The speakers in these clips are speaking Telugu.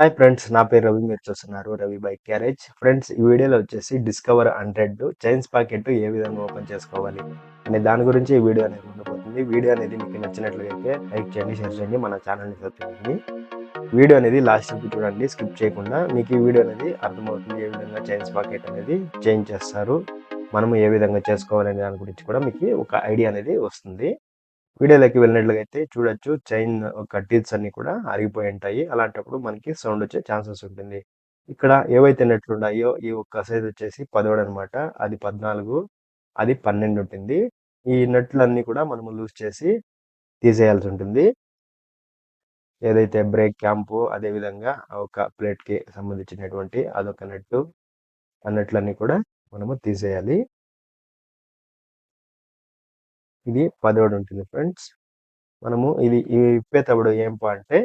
హాయ్ ఫ్రెండ్స్, నా పేరు రవి. మీరు చూస్తున్నారు రవి బైక్ గ్యారేజ్. ఫ్రెండ్స్, ఈ వీడియోలో వచ్చేసి డిస్కవర్ 100 చైన్స్ పాకెట్ ఏ విధంగా ఓపెన్ చేసుకోవాలి అనే దాని గురించి ఈ వీడియో అనేది ఉండబోతుంది. వీడియో అనేది మీకు నచ్చినట్లయితే లైక్ చేయండి, షేర్ చేయండి, మన ఛానల్ని సబ్స్క్రైబ్ చేయండి. వీడియో అనేది లాస్ట్ వరకు చూడండి, స్కిప్ చేయకుండా. మీకు ఈ వీడియో అనేది అర్థమవుతుంది ఏ విధంగా చైన్స్ పాకెట్ అనేది చేంజ్ చేస్తారు, మనము ఏ విధంగా చేసుకోవాలనే దాని గురించి కూడా మీకు ఒక ఐడియా అనేది వస్తుంది. వీడియోలోకి వెళ్ళినట్లయితే చూడొచ్చు, చైన్ ఒక టీత్స్ అన్ని కూడా అరిగిపోయి ఉంటాయి. అలాంటప్పుడు మనకి సౌండ్ వచ్చే ఛాన్సెస్ ఉంటుంది. ఇక్కడ ఏవైతే నట్లు ఉన్నాయో ఈ ఒక్క సైజ్ వచ్చేసి 17 అనమాట, అది 14, అది 12 ఉంటుంది. ఈ నట్లన్నీ కూడా మనము లూజ్ చేసి తీసేయాల్సి ఉంటుంది. ఏదైతే బ్రేక్ క్యాంపు, అదే విధంగా ఒక ప్లేట్ కి సంబంధించినటువంటి అదొక నట్టు, ఆ నట్లన్నీ కూడా మనము తీసేయాలి. ఇది 17 ఉంటుంది ఫ్రెండ్స్. మనము ఇది ఇప్పేటప్పుడు ఏం అంటే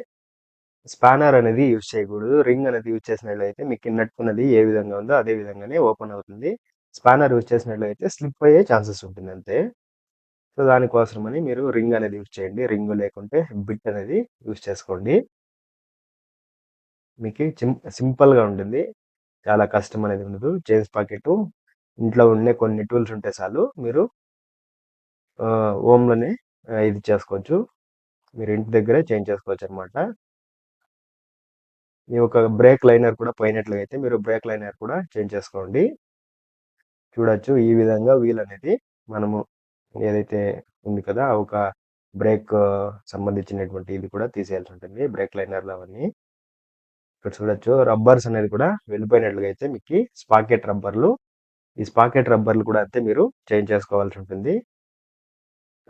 స్పానర్ అనేది యూజ్ చేయకూడదు. రింగ్ అనేది యూజ్ చేసినట్లయితే మీకు నట్టుకున్నది ఏ విధంగా ఉందో అదే విధంగానే ఓపెన్ అవుతుంది. స్పానర్ యూజ్ చేసినట్లయితే స్లిప్ అయ్యే ఛాన్సెస్ ఉంటుంది అంతే. సో దానికోసమని మీరు రింగ్ అనేది యూజ్ చేయండి. రింగ్ లేకుంటే బిట్ అనేది యూజ్ చేసుకోండి. మీకు సింపుల్గా ఉంటుంది, చాలా కష్టం అనేది ఉండదు. చైన్స్ పాకెట్ ఇంట్లో ఉండే కొన్ని టూల్స్ ఉంటే చాలు, మీరు హోమ్లోనే ఇది చేసుకోవచ్చు. మీరు ఇంటి దగ్గరే చేంజ్ చేసుకోవచ్చు అనమాట. మీ ఒక బ్రేక్ లైనర్ కూడా పోయినట్లయితే మీరు బ్రేక్ లైనర్ కూడా చేంజ్ చేసుకోండి. చూడొచ్చు, ఈ విధంగా వీల్ అనేది మనము ఏదైతే ఉంది కదా, ఒక బ్రేక్ సంబంధించినటువంటి ఇది కూడా తీసేయాల్సి ఉంటుంది, బ్రేక్ లైనర్లు అవన్నీ. ఇక్కడ చూడొచ్చు, రబ్బర్స్ అనేది కూడా వెళ్ళిపోయినట్లుగా అయితే మీకు స్పాకెట్ రబ్బర్లు, ఈ స్పాకెట్ రబ్బర్లు కూడా అంతే మీరు చేంజ్ చేసుకోవాల్సి ఉంటుంది.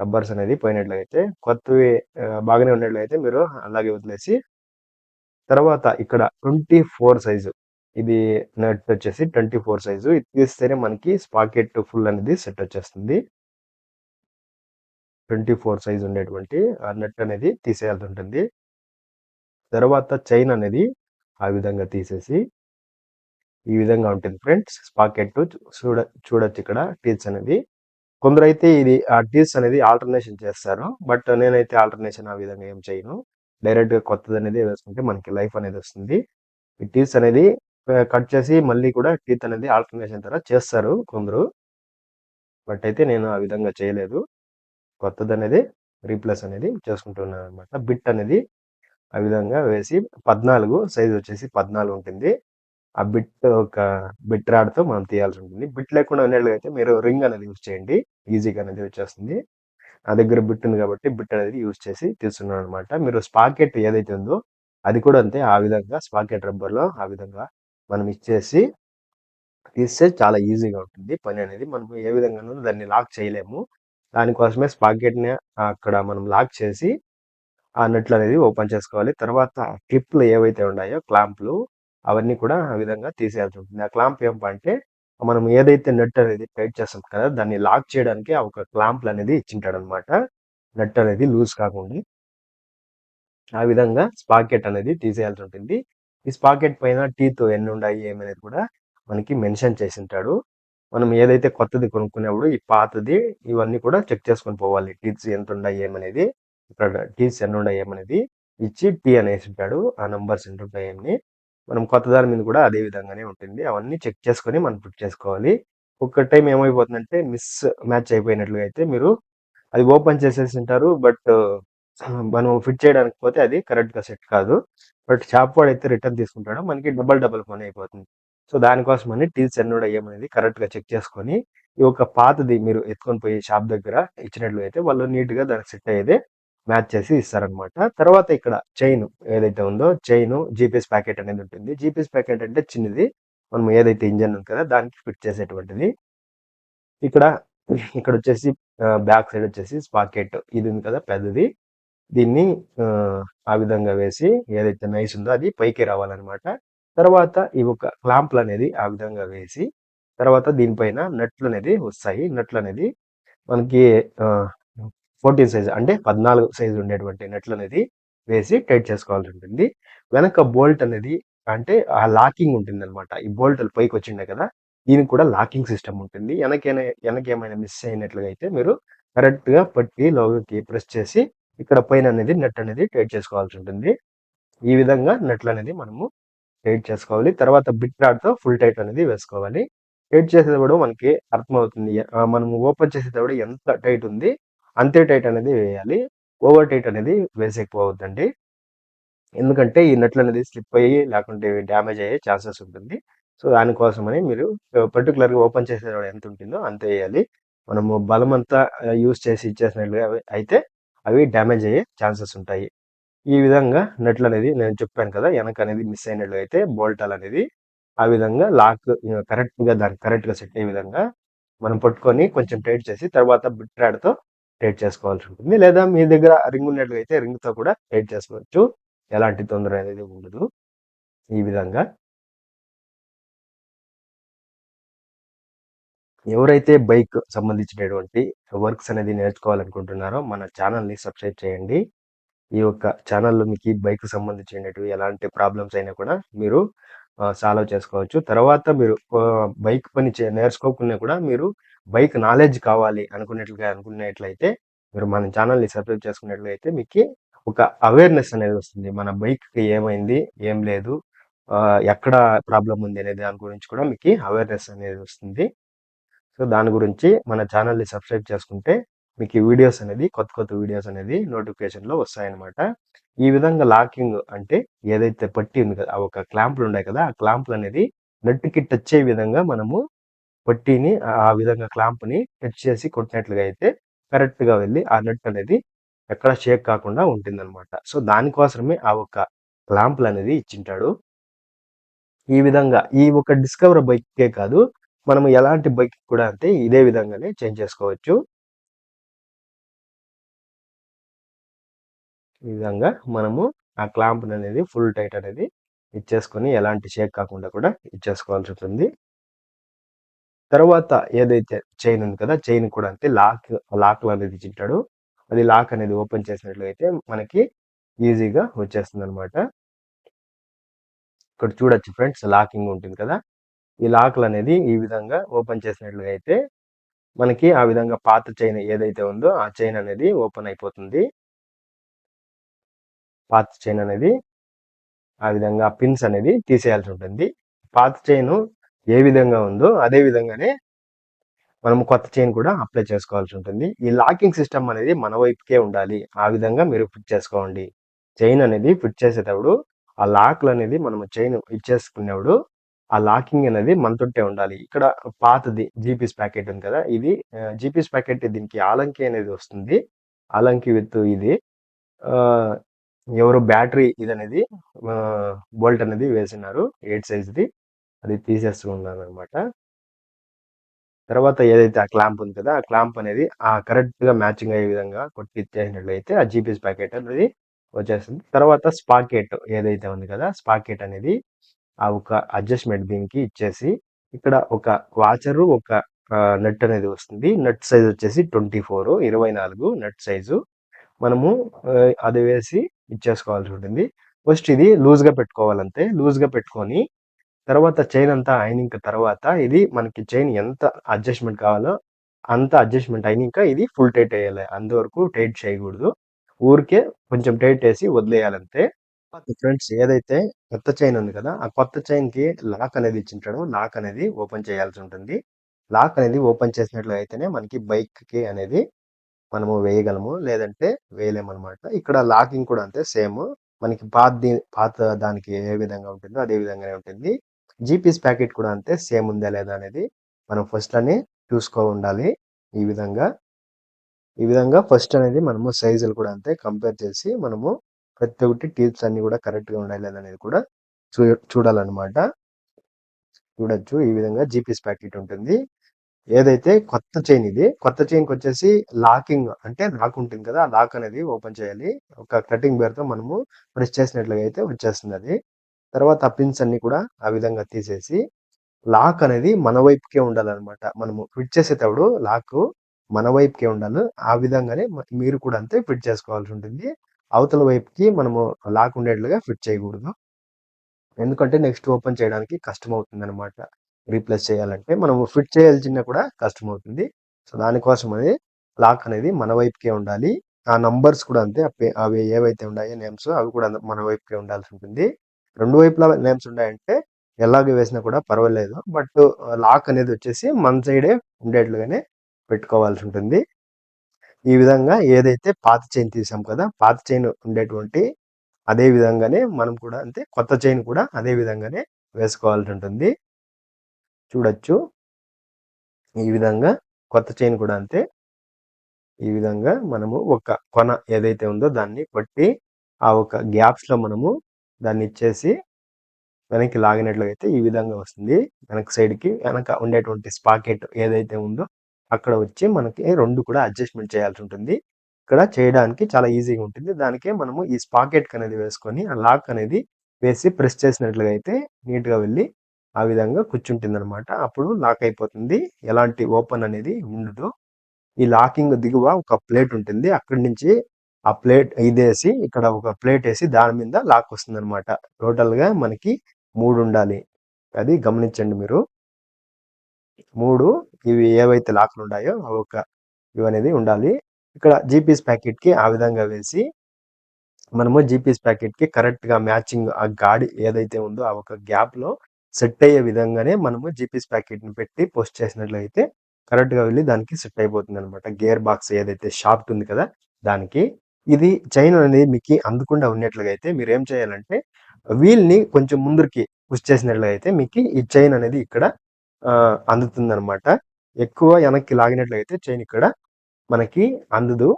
రబ్బర్స్ అనేది పోయినట్లయితే, కొత్తవి బాగానే ఉన్నట్లయితే మీరు అలాగే వదిలేసి, తర్వాత ఇక్కడ 24 సైజు, ఇది నట్ వచ్చేసి 24 సైజు, ఇది తీస్తేనే మనకి స్పాకెట్ ఫుల్ అనేది సెట్ వచ్చేస్తుంది. 24 సైజు ఉండేటువంటి ఆ నట్ అనేది తీసేయాల్సి ఉంటుంది. తర్వాత చైన్ అనేది ఆ విధంగా తీసేసి, ఈ విధంగా ఉంటుంది ఫ్రెండ్స్ స్పాకెట్. చూడొచ్చు ఇక్కడ టీత్స్ అనేది. కొందరైతే ఇది ఆ టీత్స్ అనేది ఆల్టర్నేషన్ చేస్తారు, బట్ నేనైతే ఆల్టర్నేషన్ ఆ విధంగా ఏం చేయను. డైరెక్ట్ గా కొత్తది అనేది వేసుకుంటే మనకి లైఫ్ అనేది వస్తుంది. ఈ టీత్స్ అనేది కట్ చేసి మళ్ళీ కూడా టీత్ అనేది ఆల్టర్నేషన్ ద్వారా చేస్తారు కొందరు, బట్ అయితే నేను ఆ విధంగా చేయలేదు. కొత్తది అనేది రీప్లేస్ అనేది చేసుకుంటున్నాను అనమాట. బిట్ అనేది ఆ విధంగా వేసి 14 సైజ్ వచ్చేసి 14 ఉంటుంది. ఆ బిట్ ఒక బిట్ రాడ్తో మనం తీయాల్సి ఉంటుంది. బిట్ లేకుండా ఉన్నట్లయితే మీరు రింగ్ అనేది యూజ్ చేయండి, ఈజీగా అనేది వచ్చేస్తుంది. నా దగ్గర బిట్ ఉంది కాబట్టి బిట్ అనేది యూజ్ చేసి తీస్తున్నాను అనమాట. మీరు స్పాకెట్ ఏదైతే ఉందో అది కూడా అంతే, ఆ విధంగా స్పాకెట్ రబ్బర్లో ఆ విధంగా మనం ఇచ్చేసి తీస్తే చాలా ఈజీగా ఉంటుంది పని అనేది. మనం ఏ విధంగానూ దాన్ని లాక్ చేయలేము. దానికోసమే స్పాకెట్ని అక్కడ మనం లాక్ చేసి ఆ నట్లు అనేది ఓపెన్ చేసుకోవాలి. తర్వాత క్లిప్లు ఏవైతే ఉన్నాయో క్లాంప్లు, అవన్నీ కూడా ఆ విధంగా తీసేయాల్సి ఉంటుంది. ఆ క్లాంప్ ఏంటంటే మనం ఏదైతే నట్ అనేది టైట్ చేస్తాం కదా, దాన్ని లాక్ చేయడానికి ఒక క్లాంప్లు అనేది ఇచ్చింటాడు అనమాట, నట్ అనేది లూజ్ కాకుండా. ఆ విధంగా స్పాకెట్ అనేది తీసేయాల్సి ఉంటుంది. ఈ స్పాకెట్ పైన టీత్ ఎన్ని ఉన్నాయి ఏమనేది కూడా మనకి మెన్షన్ చేసి ఉంటాడు. మనం ఏదైతే కొత్తది కొనుక్కునేప్పుడు ఈ పాతది ఇవన్నీ కూడా చెక్ చేసుకొని పోవాలి. టీత్స్ ఎంత ఉన్నాయి ఏమనేది, ఇక్కడ టీత్స్ ఎన్ని ఉన్నాయి ఏమనేది ఇచ్చి టీ అనేసి ఉంటాడు, ఆ నంబర్స్ ఎంత ఉంటాయి అని. మనం కొత్త దాని మీద కూడా అదే విధంగానే ఉంటుంది, అవన్నీ చెక్ చేసుకొని మనం ఫిట్ చేసుకోవాలి. ఒక్క టైం ఏమైపోతుందంటే మిస్ మ్యాచ్ అయిపోయినట్లుగా అయితే మీరు అది ఓపెన్ చేసేసి ఉంటారు, బట్ మనం ఫిట్ చేయడానికి పోతే అది కరెక్ట్గా సెట్ కాదు. బట్ షాప్ వాడు అయితే రిటర్న్ తీసుకుంటాడు, మనకి డబల్ పని అయిపోతుంది. సో దానికోసమని టీల్స్ ఎన్ని కూడా ఏమనేది కరెక్ట్గా చెక్ చేసుకొని, ఈ ఒక పాతది మీరు ఎత్తుకొని పోయి షాప్ దగ్గర ఇచ్చినట్లు అయితే వాళ్ళు నీట్గా దానికి సెట్ అయ్యేదే మ్యాచ్ చేసి ఇస్తారనమాట. తర్వాత ఇక్కడ చైన్ ఏదైతే ఉందో, చైన్ జీపీఎస్ ప్యాకెట్ అనేది ఉంటుంది. జీపీఎస్ ప్యాకెట్ అంటే చిన్నది, మనం ఏదైతే ఇంజన్ ఉంది కదా దానికి ఫిట్ చేసేటువంటిది. ఇక్కడ ఇక్కడ వచ్చేసి బ్యాక్ సైడ్ వచ్చేసి స్పాకెట్ ఇది ఉంది కదా పెద్దది, దీన్ని ఆ విధంగా వేసి ఏదైతే నైస్ ఉందో అది పైకి రావాలన్నమాట. తర్వాత ఈ ఒక క్లాంప్లు అనేది ఆ విధంగా వేసి, తర్వాత దీనిపైన నట్లు అనేది వస్తాయి. నట్లు అనేది మనకి 14 సైజ్ అంటే 14 సైజు ఉండేటువంటి నట్లు అనేది వేసి టైట్ చేసుకోవాల్సి ఉంటుంది. వెనక బోల్ట్ అనేది అంటే ఆ లాకింగ్ ఉంటుంది అనమాట. ఈ బోల్ట్ పైకి వచ్చిండే కదా, దీనికి కూడా లాకింగ్ సిస్టమ్ ఉంటుంది. వెనకేమైనా మిస్ అయినట్లుగా అయితే మీరు కరెక్ట్గా పట్టి లోకి ప్రెస్ చేసి ఇక్కడ పైన అనేది నెట్ అనేది టైట్ చేసుకోవాల్సి ఉంటుంది. ఈ విధంగా నట్లు అనేది మనము టైట్ చేసుకోవాలి. తర్వాత బిట్ రాడ్‌తో ఫుల్ టైట్ అనేది వేసుకోవాలి. టైట్ చేసేటప్పుడు మనకి అర్థమవుతుంది. మనము ఓపెన్ చేసేటప్పుడు ఎంత టైట్ ఉంది అంతే టైట్ అనేది వేయాలి. ఓవర్ టైట్ అనేది వేసేయకపోవద్దండి. ఎందుకంటే ఈ నట్లు అనేది స్లిప్ అయ్యి లేకుంటే డ్యామేజ్ అయ్యే ఛాన్సెస్ ఉంటుంది. సో, దానికోసమని మీరు పర్టిక్యులర్‌గా ఓపెన్ చేసేటప్పుడు ఎంత ఉంటుందో అంతే వేయాలి. మనము బలమంతా యూజ్ చేసి ఇచ్చేసినట్లుగా అయితే అవి డ్యామేజ్ అయ్యే ఛాన్సెస్ ఉంటాయి. ఈ విధంగా నట్లు అనేది నేను చెప్పాను కదా! వెనక అనేది మిస్ అయినట్లు అయితే బోల్టాలనేది ఆ విధంగా లాక్ కరెక్ట్‌గా దానికి కరెక్ట్‌గా సెట్ అయ్యే విధంగా మనం పట్టుకొని కొంచెం టైట్ చేసి తర్వాత బిట్ రాడ్‌తో టైట్ చేసుకోవాల్సి ఉంటుంది. లేదా మీ దగ్గర రింగ్ ఉన్నట్లయితే రింగ్‌తో కూడా టైట్ చేసుకోవచ్చు. ఎలాంటి తొందర అనేది ఉండదు. ఈ విధంగా ఎవరైతే బైక్ సంబంధించినటువంటి వర్క్స్ అనేది నేర్చుకోవాలనుకుంటున్నారో మన ఛానల్‌ని సబ్స్క్రైబ్ చేయండి. ఈ యొక్క ఛానల్‌లో మీకు ఈ బైక్‌కి సంబంధించినటివి ఎలాంటి ప్రాబ్లమ్స్ అయినా కూడా మీరు సాల్వ్ చేసుకోవచ్చు. తర్వాత మీరు బైక్ పని నేర్చుకోకున్నా కూడా మీరు బైక్ నాలెడ్జ్ కావాలి అనుకునేట్లయితే మీరు మన ఛానల్‌ని సబ్స్క్రైబ్ చేసుకున్నట్లయితే మీకి ఒక అవేర్‌నెస్ అనేది వస్తుంది. మన బైక్‌కి ఏమైంది? ఏం లేదు? ఎక్కడ ప్రాబ్లమ్ ఉంది అనే దాని గురించి కూడా మీకి అవేర్‌నెస్ అనేది వస్తుంది. సో, దాని గురించి మన ఛానల్‌ని సబ్స్క్రైబ్ చేసుకుంటే మీకు ఈ వీడియోస్ అనేది కొత్త కొత్త వీడియోస్ అనేది నోటిఫికేషన్‌లో వస్తాయన్నమాట. ఈ విధంగా లాకింగ్ అంటే ఏదైతే పట్టీ ఉంది కదా! ఆ ఒక క్లాంపులు ఉన్నాయి కదా! ఆ క్లాంపులు అనేది నట్టుకి టచ్ అయ్యే విధంగా మనము పట్టీని ఆ విధంగా క్లాంప్‌ని టచ్ చేసి కొట్టినట్లుగా అయితే కరెక్ట్‌గా వెళ్ళి ఆ నట్ అనేది ఎక్కడ షేక్ కాకుండా ఉంటుందన్నమాట. సో, దానికోసమే ఆ ఒక క్లాంపులు అనేది ఇచ్చింటాడు. ఈ విధంగా ఈ ఒక డిస్కవర్ బైక్‌కే కాదు. మనము ఎలాంటి బైక్ కూడా అంతే ఇదే విధంగానే చేంజ్ చేసుకోవచ్చు. ఈ విధంగా మనము ఆ క్లాంప్‌ననేది ఫుల్ టైట్ అనేది ఇచ్చేసుకొని ఎలాంటి షేక్ కాకుండా కూడా ఇచ్చేసుకోవాల్సి ఉంటుంది. తర్వాత ఏదైతే చైన్ ఉంది కదా! చైన్ కూడా అంతే లాక్‌లు అనేది ఇచ్చింటాడు. అది లాక్ అనేది ఓపెన్ చేసినట్లయితే మనకి ఈజీగా వచ్చేస్తుందన్నమాట. ఇక్కడ చూడొచ్చు ఫ్రెండ్స్ లాకింగ్ ఉంటుంది కదా! ఈ లాక్‌లనేది ఈ విధంగా ఓపెన్ చేసినట్లుగా అయితే మనకి ఆ విధంగా పాత చైన్ ఏదైతే ఉందో ఆ చైన్ అనేది ఓపెన్ అయిపోతుంది. పాత చైన్ అనేది ఆ విధంగా పిన్స్ అనేది తీసేయాల్సి ఉంటుంది. పాత చైను ఏ విధంగా ఉందో అదే విధంగానే మనం కొత్త చైన్ కూడా అప్లై చేసుకోవాల్సి ఉంటుంది. ఈ లాకింగ్ సిస్టమ్ అనేది మన వైపుకే ఉండాలి. ఆ విధంగా మీరు ఫిట్ చేసుకోండి. చైన్ అనేది ఫిట్ చేసేటప్పుడు ఆ లాక్‌లు అనేది మనం చైన్ ఇచ్చేసుకునేప్పుడు ఆ లాకింగ్ అనేది మనతోటే ఉండాలి. ఇక్కడ పాతది జీపీఎస్ ప్యాకెట్ ఉంది కదా! ఇది జీపీఎస్ ప్యాకెట్ దీనికి ఆలంకి అనేది వస్తుంది. ఆలంకి విత్ ఇది ఆహ్, ఎవరో బ్యాటరీ ఇదనేది బోల్ట్ అనేది వేసినారు 8 సైజ్‌ది. అది తీసేస్తూ ఉన్నాననమాట. తర్వాత ఏదైతే ఆ క్లాంప్ ఉంది కదా! ఆ క్లాంప్ అనేది కరెక్ట్‌గా మ్యాచింగ్ అయ్యే విధంగా కొట్టిచ్చేసినట్లయితే ఆ జీపీఎస్ ప్యాకెట్ అనేది వచ్చేస్తుంది. తర్వాత స్పాకెట్ ఏదైతే ఉంది కదా! స్పాకెట్ అనేది ఆ ఒక అడ్జస్ట్‌మెంట్ దీనికి ఇచ్చేసి ఇక్కడ ఒక వాచరు, ఒక నట్ అనేది వస్తుంది. నట్ సైజ్ వచ్చేసి 24 నట్ సైజు. మనము అది వేసి ఇచ్చేసుకోవాల్సి ఉంటుంది. ఫస్ట్ ఇది లూజ్‌గా పెట్టుకోవాలంతే. లూజ్‌గా పెట్టుకొని తర్వాత చైన్ అంతా అయినంక తర్వాత ఇది మనకి చైన్ ఎంత అడ్జస్ట్‌మెంట్ కావాలో అంత అడ్జస్ట్‌మెంట్ అయినంక ఇది ఫుల్ టైట్ ఎయ్యాలి. అంతవరకు టైట్ చేయకూడదు. ఊరికే కొంచెం టైట్ ఏసి వదిలేయాలంతే. ఫ్రెండ్స్ ఏదైతే కొత్త చైన్ ఉంది కదా! ఆ కొత్త చైన్‌కి లాక్ అనేది ఇచ్చింటాడు. లాక్ అనేది ఓపెన్ చేయాల్సి ఉంటుంది. లాక్ అనేది ఓపెన్ చేసినట్లు అయితేనే మనకి బైక్‌కి అనేది మనము వేయగలము. లేదంటే వేయలేమనమాట. ఇక్కడ లాకింగ్ కూడా అంతే సేమ్. మనకి పాత దానికి ఏ విధంగా ఉంటుందో అదే విధంగానే ఉంటుంది. జీపీఎస్ ప్యాకెట్ కూడా అంతే సేమ్ ఉందా లేదా అనేది మనం ఫస్ట్‌లోనే చూసుకోవుండాలి. ఈ విధంగా. ఈ విధంగా ఫస్ట్ అనేది మనము సైజులు కూడా అంతే కంపేర్ చేసి మనము ప్రతి ఒక్కటి టిప్స్ అన్నీ కూడా కరెక్ట్‌గా ఉన్నాయా లేదా అనేది కూడా చూ చూడాలనమాట. చూడొచ్చు. ఈ విధంగా జీపీఎస్ ప్యాకెట్ ఉంటుంది. ఏదైతే కొత్త చైన్ ఇది. కొత్త చైన్‌కొచ్చేసి లాకింగ్ అంటే లాక్ ఉంటుంది కదా! ఆ లాక్ అనేది ఓపెన్ చేయాలి. ఒక కటింగ్ బేర్‌తో మనము ప్రెస్ చేసినట్లుగా అయితే వచ్చేస్తుందది. తర్వాత ఆ పిన్స్ అన్నీ కూడా ఆ విధంగా తీసేసి లాక్ అనేది మన వైపుకే ఉండాలనమాట. మనము ఫిట్ చేసేటప్పుడు లాకు మన వైపుకే ఉండాలి. ఆ విధంగానే మీరు కూడా అంతే ఫిట్ చేసుకోవాల్సి ఉంటుంది. అవతల వైపుకి మనము లాక్ ఉండేట్లుగా ఫిట్ చేయకూడదు. ఎందుకంటే నెక్స్ట్ ఓపెన్ చేయడానికి కష్టమవుతుందనమాట. రీప్లేస్ చేయాలంటే మనము ఫిట్ చేయాల్సిన కూడా కష్టమవుతుంది. సో, దానికోసమని లాక్ అనేది మన వైపుకే ఉండాలి. ఆ నంబర్స్ కూడా అంతే. అవి ఏవైతే ఉన్నాయో నేమ్స్ అవి కూడా మన వైపుకే ఉండాల్సి ఉంటుంది. రెండు వైపులా నేమ్స్ ఉన్నాయంటే ఎలాగ వేసినా కూడా పర్వాలేదు. బట్ లాక్ అనేది వచ్చేసి మన సైడే ఉండేట్లుగానే పెట్టుకోవాల్సి ఉంటుంది. ఈ విధంగా ఏదైతే పాత చైన్ తీసాం కదా, పాత చైన్ ఉండేటువంటి అదే విధంగానే మనం కూడా అంతే కొత్త చైన్ కూడా అదే విధంగానే వేసుకోవాల్సి ఉంటుంది. చూడొచ్చు ఈ విధంగా కొత్త చైన్ కూడా అంతే. ఈ విధంగా మనము ఒక కొన ఏదైతే ఉందో దాన్ని పట్టి ఆ ఒక గ్యాప్స్ లో మనము దాన్ని ఇచ్చేసి వెనక్కి లాగినట్లయితే ఈ విధంగా వస్తుంది. వెనక సైడ్ కి వెనక ఉండేటువంటి స్పాకెట్ ఏదైతే ఉందో అక్కడ వచ్చి మనకి రెండు కూడా అడ్జస్ట్మెంట్ చేయాల్సి ఉంటుంది. ఇక్కడ చేయడానికి చాలా ఈజీగా ఉంటుంది. దానికే మనము ఈ స్పాకెట్ అనేది వేసుకొని ఆ లాక్ అనేది వేసి ప్రెస్ చేసినట్లుగా అయితే నీట్ గా వెళ్ళి ఆ విధంగా కూర్చుంటుంది అనమాట. అప్పుడు లాక్ అయిపోతుంది. ఎలాంటి ఓపెన్ అనేది ఉండదు. ఈ లాకింగ్ దిగువ ఒక ప్లేట్ ఉంటుంది. అక్కడి నుంచి ఆ ప్లేట్ ఇదేసి ఇక్కడ ఒక ప్లేట్ వేసి దాని మీద లాక్ వస్తుంది అనమాట. టోటల్ గా మనకి 3 ఉండాలి. అది గమనించండి మీరు. 3 ఇవి ఏవైతే లాక్లు ఉన్నాయో ఇవనేది ఉండాలి. ఇక్కడ జీపీఎస్ ప్యాకెట్ కి ఆ విధంగా వేసి మనము జీపీఎస్ ప్యాకెట్ కి కరెక్ట్ గా మ్యాచింగ్ ఆ గాడి ఏదైతే ఉందో ఆ ఒక గ్యాప్ లో సెట్ అయ్యే విధంగానే మనము జీపీఎస్ ప్యాకెట్ ని పెట్టి పోస్ట్ చేసినట్లయితే కరెక్ట్ గా వెళ్ళి దానికి సెట్ అయిపోతుంది అనమాట. గేర్ బాక్స్ ఏదైతే షాఫ్ట్ ఉంది కదా దానికి ఇది చైన్ అనేది మీకు అందకుండా ఉన్నట్లుగా అయితే మీరు ఏం చేయాలంటే వీల్ ని కొంచెం ముందరికి పుష్ చేసినట్లయితే మీకు ఈ చైన్ అనేది ఇక్కడ అందుతుంది అనమాట. ఎక్కువ వెనక్కి లాగినట్లయితే చైన్ ఇక్కడ మనకి అందదు.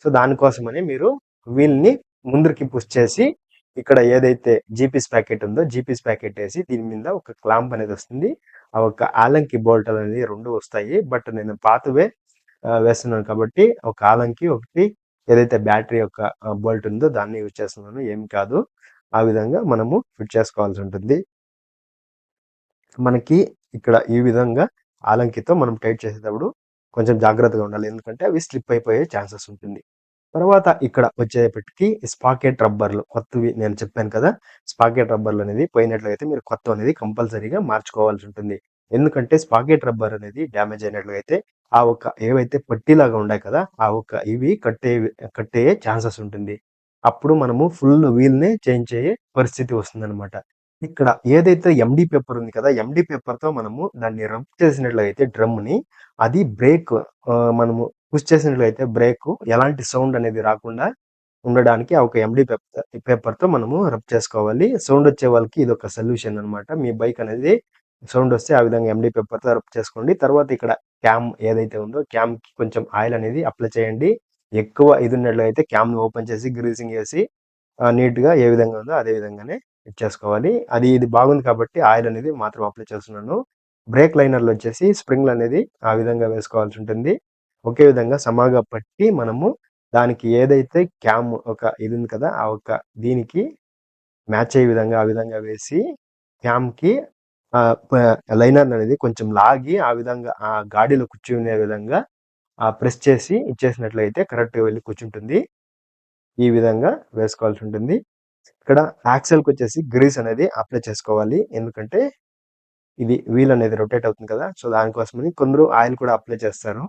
సో దానికోసమని మీరు వీల్ ని ముందరికి పుష్ చేసి ఇక్కడ ఏదైతే జీపీఎస్ ప్యాకెట్ ఉందో జీపీఎస్ ప్యాకెట్ వేసి దీని మీద ఒక క్లాంప్ అనేది వస్తుంది. ఆ ఒక ఆలంకి బోల్ట్ అనేది 2 వస్తాయి. బట్ నేను పాతవే వేస్తున్నాను కాబట్టి ఒక ఆలంకి ఒకటి ఏదైతే బ్యాటరీ యొక్క బోల్ట్ ఉందో దాన్ని యూజ్ చేస్తున్నాను. ఏమి కాదు. ఆ విధంగా మనము ఫిట్ చేసుకోవాల్సి ఉంటుంది. మనకి ఇక్కడ ఈ విధంగా ఆలంకితో మనం టైట్ చేసేటప్పుడు కొంచెం జాగ్రత్తగా ఉండాలి. ఎందుకంటే అవి స్లిప్ అయిపోయే ఛాన్సెస్ ఉంటుంది. తర్వాత ఇక్కడ వచ్చేపటికి స్పాకెట్ రబ్బర్లు కొత్తవి నేను చెప్పాను కదా, స్పాకెట్ రబ్బర్లు అనేది పోయినట్లయితే మీరు కొత్త అనేది కంపల్సరీగా మార్చుకోవాల్సి ఉంటుంది. ఎందుకంటే స్పాకెట్ రబ్బర్ అనేది డ్యామేజ్ అయినట్లయితే ఆ ఒక ఏవైతే పట్టీలాగా ఉన్నాయి కదా ఆ ఒక ఇవి కట్టయ్యే ఛాన్సెస్ ఉంటుంది. అప్పుడు మనము ఫుల్ వీల్ నే చేంజ్ అయ్యే పరిస్థితి వస్తుంది అనమాట. ఇక్కడ ఏదైతే ఎండి పేపర్ ఉంది కదా ఎండి పేపర్ తో మనము దాన్ని రబ్ చేసినట్లయితే డ్రమ్ ని అది బ్రేక్ మనము పుష్ చేసినట్లయితే బ్రేక్ ఎలాంటి సౌండ్ అనేది రాకుండా ఉండడానికి ఒక ఎండి పేపర్ తో మనము రబ్ చేసుకోవాలి. సౌండ్ వచ్చే వాళ్ళకి ఇది ఒక సొల్యూషన్ అనమాట. మీ బైక్ అనేది సౌండ్ వస్తే ఆ విధంగా ఎండి పేపర్ తో రబ్ చేసుకోండి. తర్వాత ఇక్కడ క్యామ్ ఏదైతే ఉందో క్యామ్ కి కొంచెం ఆయిల్ అనేది అప్లై చేయండి. ఎక్కువ ఇది ఉన్నట్లయితే క్యామ్ ని ఓపెన్ చేసి గ్రీసింగ్ చేసి నీట్ గా ఏ విధంగా ఉందో అదే విధంగానే చేసుకోవాలి. ఇది బాగుంది కాబట్టి ఆయిల్ అనేది మాత్రం అప్లై చేస్తున్నాను. బ్రేక్ లైనర్లు వచ్చేసి స్ప్రింగ్లు అనేది ఆ విధంగా వేసుకోవాల్సి ఉంటుంది. ఒకే విధంగా సమాగా పట్టి మనము దానికి ఏదైతే క్యామ్ ఒక ఇది ఉంది కదా ఆ ఒక దీనికి మ్యాచ్ అయ్యే విధంగా ఆ విధంగా వేసి క్యామ్ కి లైనర్ అనేది కొంచెం లాగి ఆ విధంగా ఆ గాడిలో కూర్చునే విధంగా ప్రెస్ చేసి ఇచ్చేసినట్లయితే కరెక్ట్గా వెళ్ళి కూర్చుంటుంది. ఈ విధంగా వేసుకోవాల్సి ఉంటుంది. ఇక్కడ యాక్సెల్ కి వచ్చేసి గ్రీస్ అనేది అప్లై చేసుకోవాలి. ఎందుకంటే ఇది వీల్ అనేది రొటేట్ అవుతుంది కదా, సో దానికోసమని కొందరు ఆయిల్ కూడా అప్లై చేస్తారు.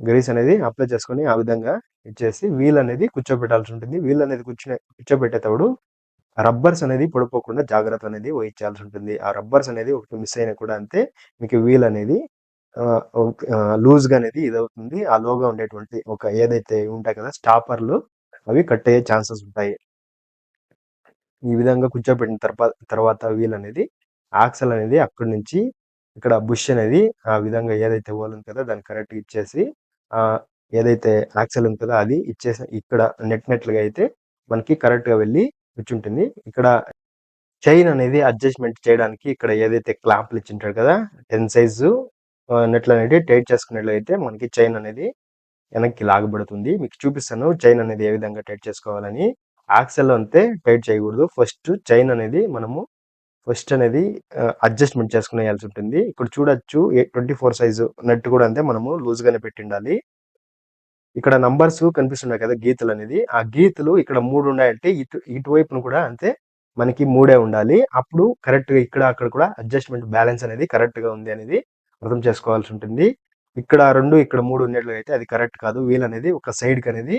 గ్రీస్ అనేది అప్లై చేసుకొని ఆ విధంగా ఇచ్చేసి వీల్ అనేది కూర్చోబెట్టాల్సి ఉంటుంది. వీల్ అనేది కూర్చోబెట్టేటప్పుడు రబ్బర్స్ అనేది పడిపోకుండా జాగ్రత్త అనేది వహించాల్సి ఉంటుంది. ఆ రబ్బర్స్ అనేది ఒకటి మిస్ అయినా కూడా అంతే మీకు వీల్ అనేది లూజ్ గా అనేది ఇదవుతుంది. ఆ లోగా ఉండేటువంటి ఒక ఏదైతే ఉంటాయి కదా స్టాపర్లు అవి కట్ అయ్యే ఛాన్సెస్ ఉంటాయి. ఈ విధంగా కూర్చోబెట్టిన తర్వాత వీల్ అనేది యాక్సెల్ అనేది అక్కడి నుంచి ఇక్కడ బుష్ అనేది ఆ విధంగా ఏదైతే హోల్ ఉంది కదా దాన్ని కరెక్ట్ ఇచ్చేసి ఏదైతే యాక్సెల్ ఉంది కదా అది ఇచ్చేసి ఇక్కడ నెట్లుగా అయితే మనకి కరెక్ట్ గా వెళ్ళి కూర్చుంటుంది. ఇక్కడ చైన్ అనేది అడ్జస్ట్మెంట్ చేయడానికి ఇక్కడ ఏదైతే క్లాంప్లు ఇచ్చింటారు కదా 10 సైజు నెట్లు అనేది టైట్ చేసుకున్నట్లయితే మనకి చైన్ అనేది వెనక్కి లాగబడుతుంది. మీకు చూపిస్తాను చైన్ అనేది ఏ విధంగా టైట్ చేసుకోవాలని. యాక్సెల్ అంతే టైట్ చేయకూడదు. ఫస్ట్ చైన్ అనేది మనము అడ్జస్ట్మెంట్ చేసుకునేయాల్సి ఉంటుంది. ఇక్కడ చూడొచ్చు 24 సైజు నట్ కూడా అంతే మనము లూజ్ గానే పెట్టిండాలి. ఇక్కడ నంబర్స్ కనిపిస్తున్నాయి కదా గీతలు అనేది ఆ గీతలు ఇక్కడ 3 ఉన్నాయంటే ఇటువైపును కూడా అంతే మనకి 3 ఉండాలి. అప్పుడు కరెక్ట్ గా ఇక్కడ అక్కడ కూడా అడ్జస్ట్మెంట్ బ్యాలెన్స్ అనేది కరెక్ట్ గా ఉంది అనేది అర్థం చేసుకోవాల్సి ఉంటుంది. ఇక్కడ 2 ఇక్కడ 3 ఉన్నట్లయితే అది కరెక్ట్ కాదు. వీల్ అనేది ఒక సైడ్‌కి అనేది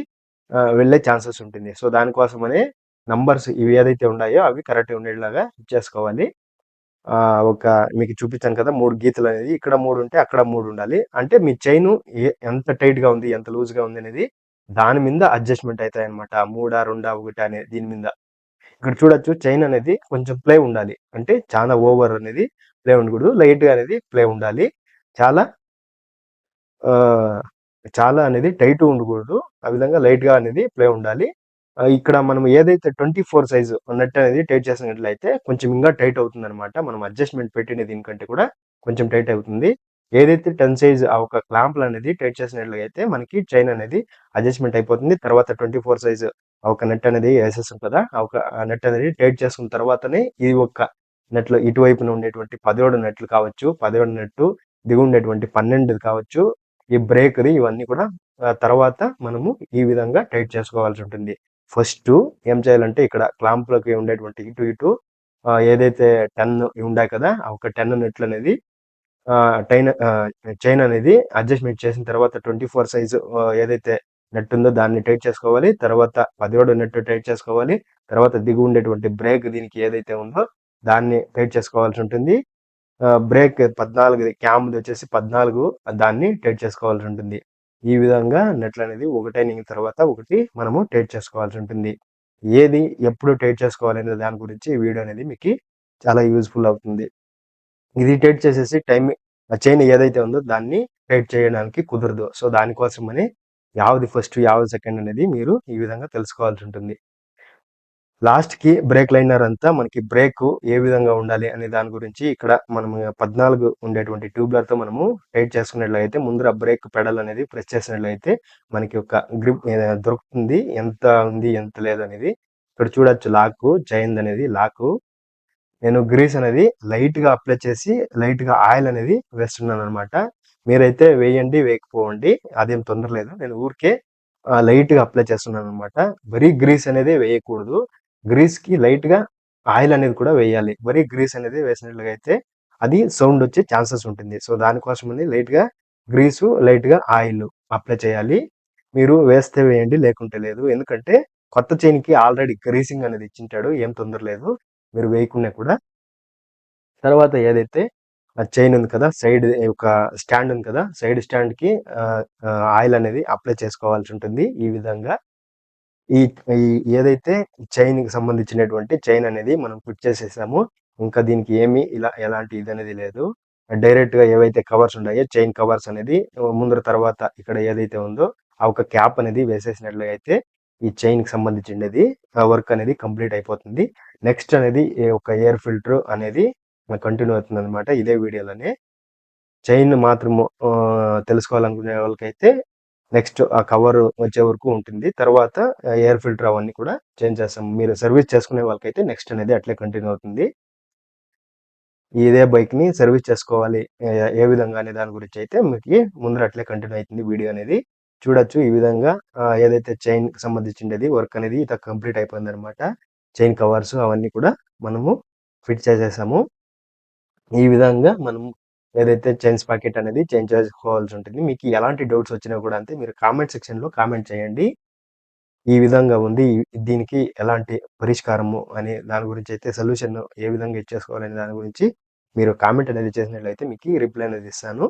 వెళ్ళే ఛాన్సెస్ ఉంటుంది. సో, దానికోసమనే నంబర్స్ ఇవి ఏదైతే ఉన్నాయో అవి కరెక్ట్‌గా ఉండేలాగా ఇచ్చేసుకోవాలి. ఒక మీకు చూపించాను కదా! 3 గీతలనేది ఇక్కడ 3 ఉంటే అక్కడ 3 ఉండాలి. అంటే మీ చైను ఎంత టైట్‌గా ఉంది, ఎంత లూజ్‌గా ఉంది అనేది దాని మీద అడ్జస్ట్‌మెంట్ అయితాయన్నమాట. 3, 2, 1 అనే దీని మీద. ఇక్కడ చూడొచ్చు చైన్ అనేది కొంచెం ప్లే ఉండాలి. అంటే చాలా ఓవర్ అనేది ప్లే ఉండకూడదు. లైట్‌గా అనేది ప్లే ఉండాలి. చాలా ఆహ్, చాలా అనేది టైట్ ఉండకూడదు. ఆ విధంగా లైట్‌గా అనేది ప్లే ఉండాలి. ఇక్కడ మనం ఏదైతే 24 సైజు నెట్ అనేది టైట్ చేసినట్లయితే కొంచెం ఇంకా టైట్ అవుతుందన్నమాట. మనం అడ్జస్ట్‌మెంట్ పెట్టిన దీనికంటే కూడా కొంచెం టైట్ అవుతుంది. ఏదైతే 10 సైజ్ ఆ ఒక క్లాంపులు అనేది టైట్ చేసినట్లయితే మనకి చైన్ అనేది అడ్జస్ట్‌మెంట్ అయిపోతుంది. తర్వాత 24 సైజ్ ఆ ఒక నెట్ అనేది ఏసేస్తాం కదా! ఆ ఒక నెట్ అనేది టైట్ చేసుకున్న తర్వాతనే ఈ ఒక్క నెట్‌లు ఇటువైపున ఉండేటువంటి 17 నెట్లు కావచ్చు, 17 నెట్టు దిగుండేటువంటి 12 కావచ్చు, ఈ బ్రేక్‌ది ఇవన్నీ కూడా తర్వాత మనము ఈ విధంగా టైట్ చేసుకోవాల్సి ఉంటుంది. ఫస్టు ఏం చేయాలంటే ఇక్కడ క్లాంప్‌లోకి ఉండేటువంటి ఇటు ఇటు ఏదైతే 10 ఉండాయి కదా! ఆ ఒక 10 నెట్లనేది చైన్ అనేది అడ్జస్ట్‌మెంట్ చేసిన తర్వాత 24 సైజు ఏదైతే నెట్ ఉందో దాన్ని టైట్ చేసుకోవాలి. తర్వాత 17 నెట్ టైట్ చేసుకోవాలి. తర్వాత దిగువ ఉండేటువంటి బ్రేక్ దీనికి ఏదైతే ఉందో దాన్ని టైట్ చేసుకోవాల్సి ఉంటుంది. బ్రేక్ 14 క్యామ్‌ది వచ్చేసి 14 దాన్ని టైట్ చేసుకోవాల్సి ఉంటుంది. ఈ విధంగా నెట్లనేది ఒకటైన తర్వాత ఒకటి మనము టైట్ చేసుకోవాల్సి ఉంటుంది. ఏది ఎప్పుడు టైట్ చేసుకోవాలనే దాని గురించి ఈ వీడియో అనేది మీకి చాలా యూజ్‌ఫుల్ అవుతుంది. ఇది టైట్ చేసేసి ఆ చైన్ ఏదైతే ఉందో దాన్ని టైట్ చేయడానికి కుదరదు. సో, దానికోసమని యావది ఫస్ట్, యావది సెకండ్ అనేది మీరు ఈ విధంగా తెలుసుకోవాల్సి ఉంటుంది. లాస్ట్‌కి బ్రేక్ లైనర్ అంతా మనకి బ్రేకు ఏ విధంగా ఉండాలి అనే దాని గురించి ఇక్కడ మనము 14 ఉండేటువంటి ట్యూబ్లర్‌తో మనము టైట్ చేసుకున్నట్లయితే ముందర బ్రేక్ పెడల్ అనేది ప్రెస్ చేసినట్లయితే మనకి ఒక గ్రిప్ దొరుకుతుంది. ఎంత ఉంది, ఎంత లేదనేది. ఇక్కడ చూడొచ్చు చైన్‌దనేది లాకు. నేను గ్రీస్ అనేది లైట్‌గా అప్లై చేసి, లైట్‌గా ఆయిల్ అనేది వేస్తున్నాననమాట. మీరైతే వేయండి, వేయకపోండి. అదేం తొందర లేదు. నేను ఊరికే లైట్‌గా అప్లై చేస్తున్నాననమాట. మరీ గ్రీస్ అనేది వేయకూడదు. గ్రీస్‌కి లైట్‌గా ఆయిల్ అనేది కూడా వేయాలి. మరీ గ్రీస్ అనేది వేసినట్లుగా అయితే అది సౌండ్ వచ్చే ఛాన్సెస్ ఉంటుంది. సో, దానికోసమని లైట్‌గా గ్రీసు, లైట్‌గా ఆయిల్ అప్లై చేయాలి. మీరు వేస్తే వేయండి, లేకుంటే లేదు. ఎందుకంటే కొత్త చైన్‌కి ఆల్రెడీ గ్రీసింగ్ అనేది ఇచ్చింటాడు. ఏం తొందర లేదు. మీరు వేయకున్నా కూడా. తర్వాత ఏదైతే ఆ చైన్ ఉంది కదా! సైడ్ ఒక స్టాండ్ ఉంది కదా! సైడ్ స్టాండ్‌కి ఆయిల్ అనేది అప్లై చేసుకోవాల్సి ఉంటుంది. ఈ విధంగా ఈ ఈ ఏదైతే చైన్‌కి సంబంధించినటువంటి చైన్ అనేది మనం ఫిట్ చేసేసామో, ఇంకా దీనికి ఏమి ఎలాంటి ఇదనేది లేదు. డైరెక్ట్‌గా ఏవైతే కవర్స్ ఉన్నాయో చైన్ కవర్స్ అనేది ముందర తర్వాత ఇక్కడ ఏదైతే ఉందో ఆ ఒక క్యాప్ అనేది వేసేసినట్లయితే ఈ చైన్‌కి సంబంధించినది వర్క్ అనేది కంప్లీట్ అయిపోతుంది. నెక్స్ట్ అనేది ఒక ఎయిర్ ఫిల్టర్ అనేది కంటిన్యూ అవుతుందన్నమాట ఇదే వీడియోలోనే. చైన్ మాత్రము తెలుసుకోవాలనుకునే వాళ్ళకైతే నెక్స్ట్ ఆ కవర్ వచ్చే వరకు ఉంటుంది. తర్వాత ఎయిర్ ఫిల్టర్ అవన్నీ కూడా చేంజ్ చేస్తాం. మీరు సర్వీస్ చేసుకునే వాళ్ళకైతే నెక్స్ట్ అనేది అట్లే కంటిన్యూ అవుతుంది. ఇదే బైక్‌ని సర్వీస్ చేసుకోవాలి. ఏ విధంగా అనే దాని గురించి అయితే మీకి ముందర అట్లే కంటిన్యూ అయితుంది వీడియో అనేది. చూడొచ్చు ఈ విధంగా ఏదైతే చైన్‌కి సంబంధించిండేది వర్క్ అనేది ఇట కంప్లీట్ అయిపోయిందనమాట. చైన్ కవర్స్ అవన్నీ కూడా మనము ఫిట్ చేసేసాము. ఈ విధంగా మనం ఏదైతే చైన్ స్పాకెట్ అనేది చేంజ్ చేసుకోవాల్సి ఉంటుంది. మీకు ఎలాంటి డౌట్స్ వచ్చినా కూడా అంతే మీరు కామెంట్ సెక్షన్‌లో కామెంట్ చేయండి. ఈ విధంగా ఉంది. దీనికి ఎలాంటి పరిష్కారము అనే దాని గురించి అయితే సొల్యూషన్ ఏ విధంగా ఇచ్చేసుకోవాలనే దాని గురించి మీరు కామెంట్ అనేది చేసినట్లయితే మీకు రిప్లై అనేది ఇస్తాను.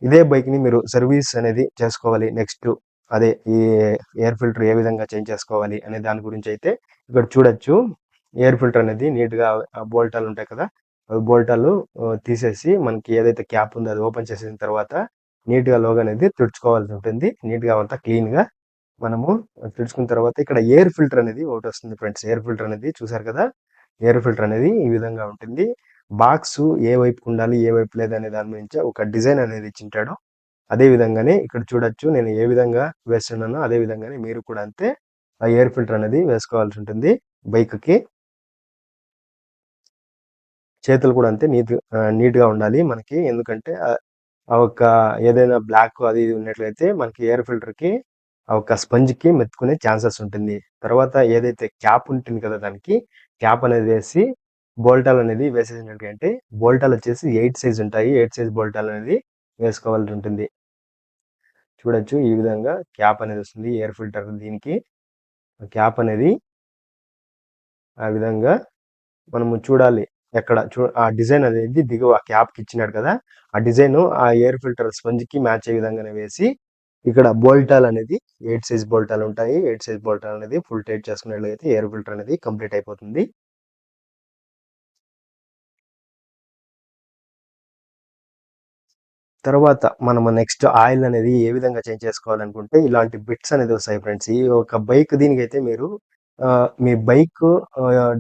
ఇదే బైక్‌ని మీరు సర్వీస్ అనేది చేసుకోవాలి నెక్స్ట్ అదే ఈ ఎయిర్ ఫిల్టర్ ఏ విధంగా చేంజ్ చేసుకోవాలి అనే దాని గురించి అయితే ఇక్కడ చూడొచ్చు. ఎయిర్ ఫిల్టర్ అనేది నీట్‌గా బోల్టాలు ఉంటాయి కదా! అవి బోల్టాలు తీసేసి మనకి ఏదైతే క్యాప్ ఉందో అది ఓపెన్ చేసిన తర్వాత నీట్‌గా లోగో అనేది తుడుచుకోవాల్సి ఉంటుంది. నీట్‌గా అంతా క్లీన్‌గా మనము తుడుచుకున్న తర్వాత ఇక్కడ ఎయిర్ ఫిల్టర్ అనేది ఒకటొస్తుంది ఫ్రెండ్స్. ఎయిర్ ఫిల్టర్ అనేది చూసారు కదా! ఎయిర్ ఫిల్టర్ అనేది ఈ విధంగా ఉంటుంది. బాక్సు ఏ వైపుకి ఉండాలి, ఏ వైపు లేదనే దాని గురించి ఒక డిజైన్ అనేది ఇచ్చింటాడు. అదే విధంగానే ఇక్కడ చూడొచ్చు నేను ఏ విధంగా వేస్తున్నానో అదే విధంగానే మీరు కూడా అంతే ఆ ఎయిర్ ఫిల్టర్ అనేది వేసుకోవాల్సి ఉంటుంది బైక్‌కి. చేతులు కూడా అంతే నీట్‌గా ఉండాలి మనకి. ఎందుకంటే ఆ ఒక ఏదైనా బ్లాక్ అది ఇది ఉన్నట్లయితే మనకి ఎయిర్ ఫిల్టర్‌కి ఆ ఒక స్పంజ్‌కి మెత్తుకునే ఛాన్సెస్ ఉంటుంది. తర్వాత ఏదైతే క్యాప్ ఉంటుంది కదా! దానికి క్యాప్ అనేది వేసి బోల్టాలు అనేది వేసేసినట్లయితే బోల్టాలు వచ్చేసి 8 సైజ్ ఉంటాయి. 8 సైజ్ బోల్టాలు అనేది వేసుకోవాల్సి ఉంటుంది. చూడొచ్చు ఈ విధంగా క్యాప్ అనేది వస్తుంది, ఎయిర్ ఫిల్టర్ దీనికి క్యాప్ అనేది ఆ విధంగా మనము చూడాలి. ఎక్కడ ఆ డిజైన్ అనేది దిగువ క్యాప్కి ఇచ్చినాడు కదా, ఆ డిజైన్ ఆ ఎయిర్ ఫిల్టర్ స్పంజ్కి మ్యాచ్ అయ్యే విధంగానే వేసి ఇక్కడ బోల్టాల్ అనేది 8 సైజ్ బోల్టాలు ఉంటాయి. 8 సైజ్ బోల్టాల్ అనేది ఫుల్ టైట్ చేసుకున్నట్లయితే ఎయిర్ ఫిల్టర్ అనేది కంప్లీట్ అయిపోతుంది. తర్వాత మనము నెక్స్ట్ ఆయిల్ అనేది ఏ విధంగా చేంజ్ చేసుకోవాలనుకుంటే ఇలాంటి బిట్స్ అనేది వస్తాయి ఫ్రెండ్స్. ఈ ఒక బైక్ దీనికైతే మీరు మీ బైక్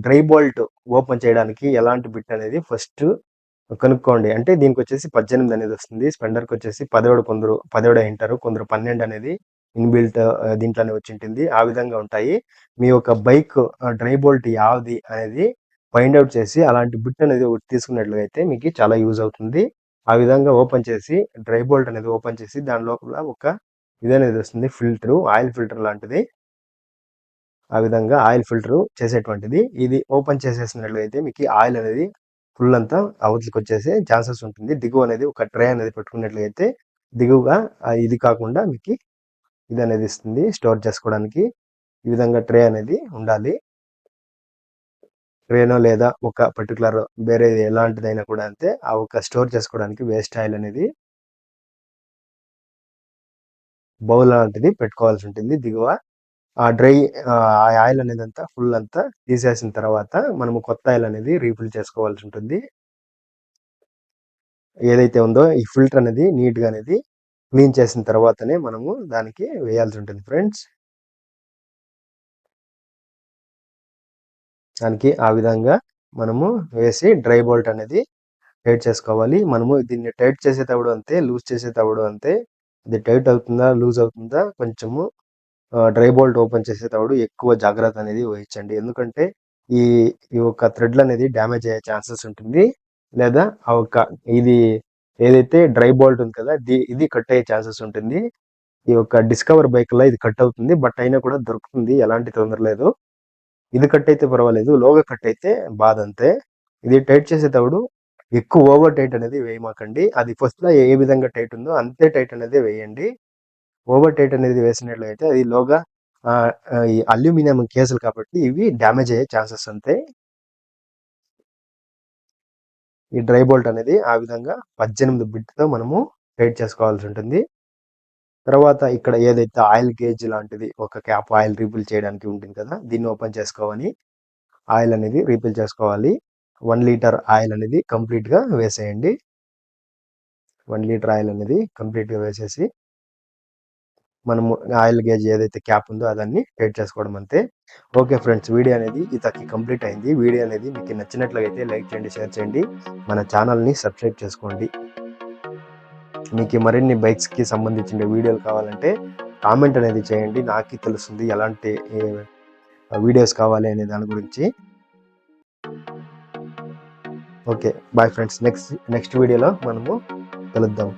డ్రై బోల్ట్ ఓపెన్ చేయడానికి ఎలాంటి బిట్ అనేది ఫస్ట్ కనుక్కోండి. అంటే దీనికి వచ్చేసి 18 అనేది వస్తుంది. స్ప్లెండర్కి వచ్చేసి 17 కొందరు 17 వింటారు, కొందరు 12 అనేది ఇన్బిల్ట్ దీంట్లోనే వచ్చి ఉంటుంది. ఆ విధంగా ఉంటాయి. మీ యొక్క బైక్ డ్రై బోల్ట్ యావది అనేది ఫైండ్ అవుట్ చేసి అలాంటి బిట్ అనేది ఒకటి తీసుకున్నట్లయితే మీకు చాలా యూజ్ అవుతుంది. ఆ విధంగా ఓపెన్ చేసి డ్రై బోల్ట్ అనేది ఓపెన్ చేసి దాని లోపల ఒక ఇదనేది వస్తుంది, ఫిల్టర్ ఆయిల్ ఫిల్టర్ లాంటిది. ఆ విధంగా ఆయిల్ ఫిల్టర్ చేసేటువంటిది ఇది ఓపెన్ చేసేసినట్లయితే మీకు ఆయిల్ అనేది ఫుల్ అంతా అవతలకి వచ్చేసే ఛాన్సెస్ ఉంటుంది. దిగువ అనేది ఒక ట్రే అనేది పెట్టుకున్నట్లయితే దిగువగా ఇది కాకుండా మీకు ఇది అనేది ఇస్తుంది స్టోర్ చేసుకోవడానికి. ఈ విధంగా ట్రే అనేది ఉండాలి. ట్రేనో లేదా ఒక పర్టికులర్ వేరే ఎలాంటిదైనా కూడా అంతే, ఆ ఒక స్టోర్ చేసుకోవడానికి వేస్ట్ ఆయిల్ అనేది బౌల్ లాంటిది పెట్టుకోవాల్సి ఉంటుంది దిగువ. ఆ డ్రై ఆయిల్ అనేది అంతా ఫుల్ అంతా తీసేసిన తర్వాత మనము కొత్త ఆయిల్ అనేది రీఫిల్ చేసుకోవాల్సి ఉంటుంది. ఏదైతే ఉందో ఈ ఫిల్టర్ అనేది నీట్గా అనేది క్లీన్ చేసిన తర్వాతనే మనము దానికి వేయాల్సి ఉంటుంది ఫ్రెండ్స్. దానికి ఆ విధంగా మనము వేసి డ్రై బోల్ట్ అనేది టైట్ చేసుకోవాలి. మనము దీన్ని టైట్ చేసేటప్పుడు అంతే, లూజ్ చేసేటప్పుడు అంతే. ఇది టైట్ అవుతుందా లూజ్ అవుతుందా కొంచెము డ్రై బోల్ట్ ఓపెన్ చేసేటప్పుడు ఎక్కువ జాగ్రత్త అనేది వహించండి. ఎందుకంటే ఈ ఈ యొక్క థ్రెడ్లు అనేది డ్యామేజ్ అయ్యే ఛాన్సెస్ ఉంటుంది. లేదా ఆ ఒక ఇది ఏదైతే డ్రై బోల్ట్ ఉంది కదా ఇది కట్ అయ్యే ఛాన్సెస్ ఉంటుంది. ఈ యొక్క డిస్కవర్ బైక్ లో ఇది కట్ అవుతుంది, బట్ అయినా కూడా దొరుకుతుంది, ఎలాంటి తొందర లేదు. ఇది కట్ అయితే పర్వాలేదు, లోగా కట్ అయితే బాధ అంతే. ఇది టైట్ చేసేటప్పుడు ఎక్కువ ఓవర్ టైట్ అనేది వేయమాకండి. అది ఫస్ట్ లో ఏ విధంగా టైట్ ఉందో అంతే టైట్ అనేది వేయండి. ఓవర్ టైట్ అనేది వేసినట్లయితే అది లోగా ఈ అల్యూమినియం కేసులు కాబట్టి ఇవి డ్యామేజ్ అయ్యే ఛాన్సెస్ అంతే. ఈ డ్రై బోల్ట్ అనేది ఆ విధంగా 18 బిట్తో మనము టైట్ చేసుకోవాల్సి ఉంటుంది. తర్వాత ఇక్కడ ఏదైతే ఆయిల్ గేజ్ లాంటిది ఒక క్యాప్ ఆయిల్ రీఫిల్ చేయడానికి ఉంటుంది కదా, దీన్ని ఓపెన్ చేసుకోవాలి. ఆయిల్ అనేది రీఫిల్ చేసుకోవాలి. 1 లీటర్ ఆయిల్ అనేది కంప్లీట్గా వేసేయండి. 1 లీటర్ ఆయిల్ అనేది కంప్లీట్గా వేసేసి మనము ఆయిల్ గేజ్ ఏదైతే క్యాప్ ఉందో అదాన్ని టైట్ చేసుకోవడం అంతే. ఓకే ఫ్రెండ్స్, వీడియో అనేది ఇతకి కంప్లీట్ అయింది. వీడియో అనేది మీకు నచ్చినట్లయితే లైక్ చేయండి, షేర్ చేయండి, మన ఛానల్ని సబ్స్క్రైబ్ చేసుకోండి. మీకు మరిన్ని బైక్స్కి సంబంధించిన వీడియోలు కావాలంటే కామెంట్ అనేది చేయండి, నాకు తెలుస్తుంది ఎలాంటి వీడియోస్ కావాలి అనే దాని గురించి. ఓకే బాయ్ ఫ్రెండ్స్, నెక్స్ట్ వీడియోలో మనము కలుద్దాం.